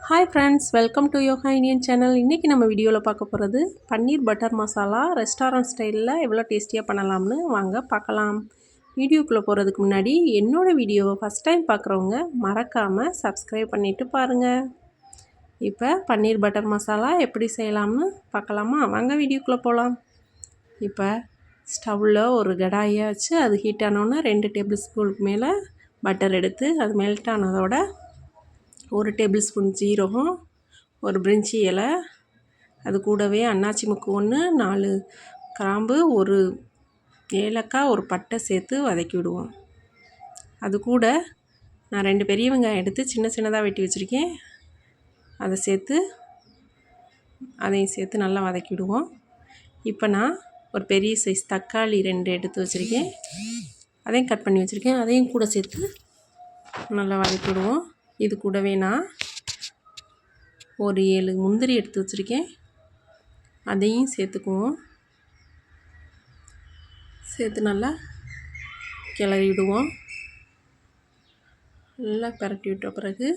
Hi friends, welcome to yoga Indian channel. இன்றைக்கி நம்ம வீடியோவில் பார்க்க போகிறது பன்னீர் பட்டர் மசாலா ரெஸ்டாரண்ட் ஸ்டைலில் எவ்வளோ டேஸ்டியாக பண்ணலாம்னு வாங்க பார்க்கலாம். வீடியோக்குள்ளே போகிறதுக்கு முன்னாடி என்னோடய வீடியோவை ஃபஸ்ட் டைம் பார்க்குறவங்க மறக்காமல் சப்ஸ்கிரைப் பண்ணிவிட்டு பாருங்கள். இப்போ பன்னீர் பட்டர் மசாலா எப்படி செய்யலாம்னு பார்க்கலாமா? வாங்க வீடியோக்குள்ளே போகலாம். இப்போ ஸ்டவ்வில் ஒரு கடாயை வச்சு அது ஹீட் ஆனோன்னே 2 டேபிள் ஸ்பூனுக்கு மேலே பட்டர் எடுத்து அது மெல்ட் ஆனதோட 1 டேபிள் ஸ்பூன் ஜீரகம், ஒரு பிரிஞ்சி இலை, அது கூடவே அன்னாச்சி முக்கு 1, 4 கிராம்பு, ஒரு ஏலக்காய், ஒரு பட்டை சேர்த்து வதக்கி விடுவோம். அது கூட நான் 2 பெரிய வெங்காயம் எடுத்து சின்ன சின்னதாக வெட்டி வச்சுருக்கேன். அதையும் சேர்த்து நல்லா வதக்கி விடுவோம். இப்போ நான் ஒரு பெரிய சைஸ் தக்காளி 2 எடுத்து வச்சுருக்கேன். அதையும் கட் பண்ணி வச்சுருக்கேன். அதையும் கூட சேர்த்து நல்லா வதக்கி விடுவோம். இது கூடவே நான் ஒரு 7 முந்திரி எடுத்து வச்சுருக்கேன். அதையும் சேர்த்துக்குவோம். சேர்த்து நல்லா கிளறி விடுவோம். நல்லா பரட்டி விட்ட பிறகு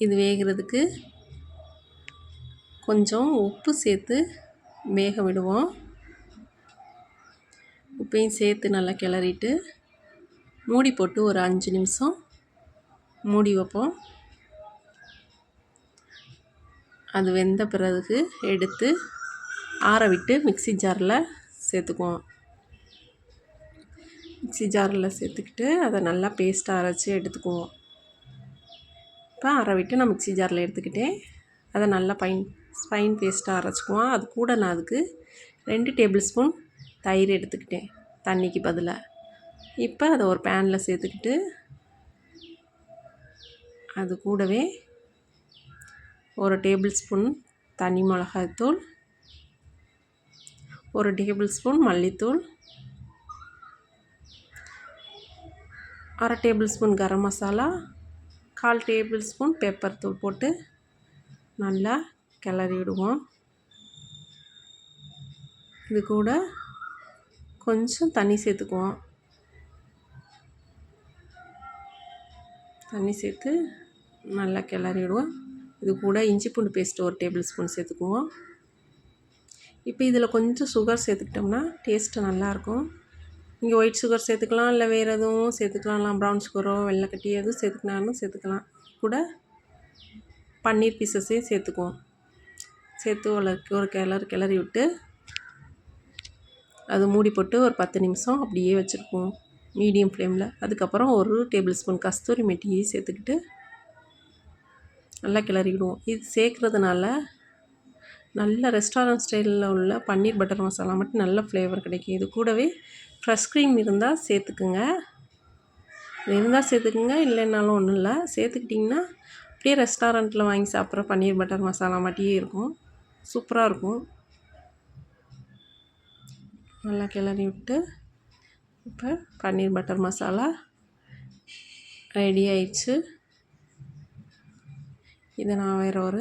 இது வேகிறதுக்கு கொஞ்சம் உப்பு சேர்த்து வேக விடுவோம். உப்பையும் சேர்த்து நல்லா கிளறிட்டு மூடி போட்டு ஒரு 5 நிமிஷம் மூடி வைப்போம். அது வெந்த பிறகு எடுத்து ஆற விட்டு மிக்ஸி ஜாரில் சேர்த்துக்குவோம். மிக்ஸி ஜாரில் சேர்த்துக்கிட்டு அதை நல்லா பேஸ்ட்டாக அரைச்சி எடுத்துக்குவோம். இப்போ அரை விட்டு நான் மிக்ஸி ஜாரில் எடுத்துக்கிட்டேன். அதை நல்லா ஃபைன் பேஸ்ட்டாக அரைச்சிக்குவோம். அது கூட நான் அதுக்கு 2 டேபிள் ஸ்பூன் தயிர் எடுத்துக்கிட்டேன், தண்ணிக்கு பதிலாக. இப்போ அதை ஒரு பேனில் சேர்த்துக்கிட்டு அது கூடவே 1 டேபிள் ஸ்பூன் தனி மிளகாய்த்தூள், 1 டேபிள் ஸ்பூன் மல்லித்தூள், 1/2 table spoon garam masala, 1/4 table spoon pepper தூள் போட்டு நல்லா கிளறி விடுவோம். இது கூட கொஞ்சம் தண்ணி சேர்த்துக்குவோம். தண்ணி சேர்த்து நல்லா கிளறி விடுவோம். இது கூட இஞ்சி பூண்டு பேஸ்ட்டு 1 டேபிள் ஸ்பூன் சேர்த்துக்குவோம். இப்போ இதில் கொஞ்சம் சுகர் சேர்த்துக்கிட்டோம்னா டேஸ்ட்டு நல்லாயிருக்கும். நீங்கள் ஒயிட் சுகர் சேர்த்துக்கலாம், இல்லை வேறு எதுவும் சேர்த்துக்கலாம். ப்ரௌன் சுகரோ வெள்ளைக்கட்டி எதுவும் சேர்த்துக்கினாலும் சேர்த்துக்கலாம். கூட பன்னீர் பீசஸையும் சேர்த்துக்குவோம். சேர்த்து ஒரு கிளறி விட்டு அது மூடி போட்டு ஒரு 10 நிமிஷம் அப்படியே வச்சுருப்போம் மீடியம் ஃப்ளேமில். அதுக்கப்புறம் 1 டேபிள் ஸ்பூன் கஸ்தூரி மெட்டியை சேர்த்துக்கிட்டு நல்லா கிளறிவிடுவோம். இது சேர்க்குறதுனால நல்ல ரெஸ்டாரண்ட் ஸ்டைலில் உள்ள பன்னீர் பட்டர் மசாலா மட்டும் நல்ல ஃப்ளேவர் கிடைக்கும். இது கூடவே ஃப்ரெஷ் க்ரீம் இருந்தால் சேர்த்துக்குங்க. இல்லைன்னாலும் ஒன்றும் இல்லை. சேர்த்துக்கிட்டிங்கன்னா அப்படியே ரெஸ்டாரண்ட்டில் வாங்கி சாப்பிட்ற பன்னீர் பட்டர் மசாலா மாட்டியே இருக்கும். சூப்பராக இருக்கும். நல்லா கிளறி விட்டு இப்போ பன்னீர் பட்டர் மசாலா ரெடி ஆயிடுச்சு. இதை நான் வேறு ஒரு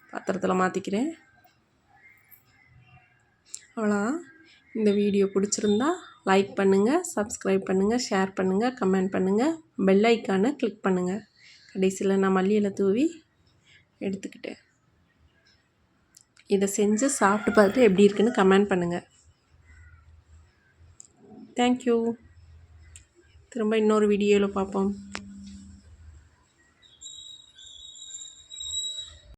பாத்திரத்தில் மாற்றிக்கிறேன். அவ்வளோதான். இந்த வீடியோ பிடிச்சிருந்தா லைக் பண்ணுங்கள், சப்ஸ்கிரைப் பண்ணுங்கள், ஷேர் பண்ணுங்கள், கமெண்ட் பண்ணுங்கள், பெல் ஐக்கானை கிளிக் பண்ணுங்கள். கடைசியில் நான் மல்லி இலை தூவி எடுத்துக்கிட்டேன். இதை செஞ்சு சாப்பிட்டு பார்த்துட்டு எப்படி இருக்குன்னு கமெண்ட் பண்ணுங்கள். தேங்க்யூ. திரும்ப இன்னொரு வீடியோவில் பார்ப்போம்.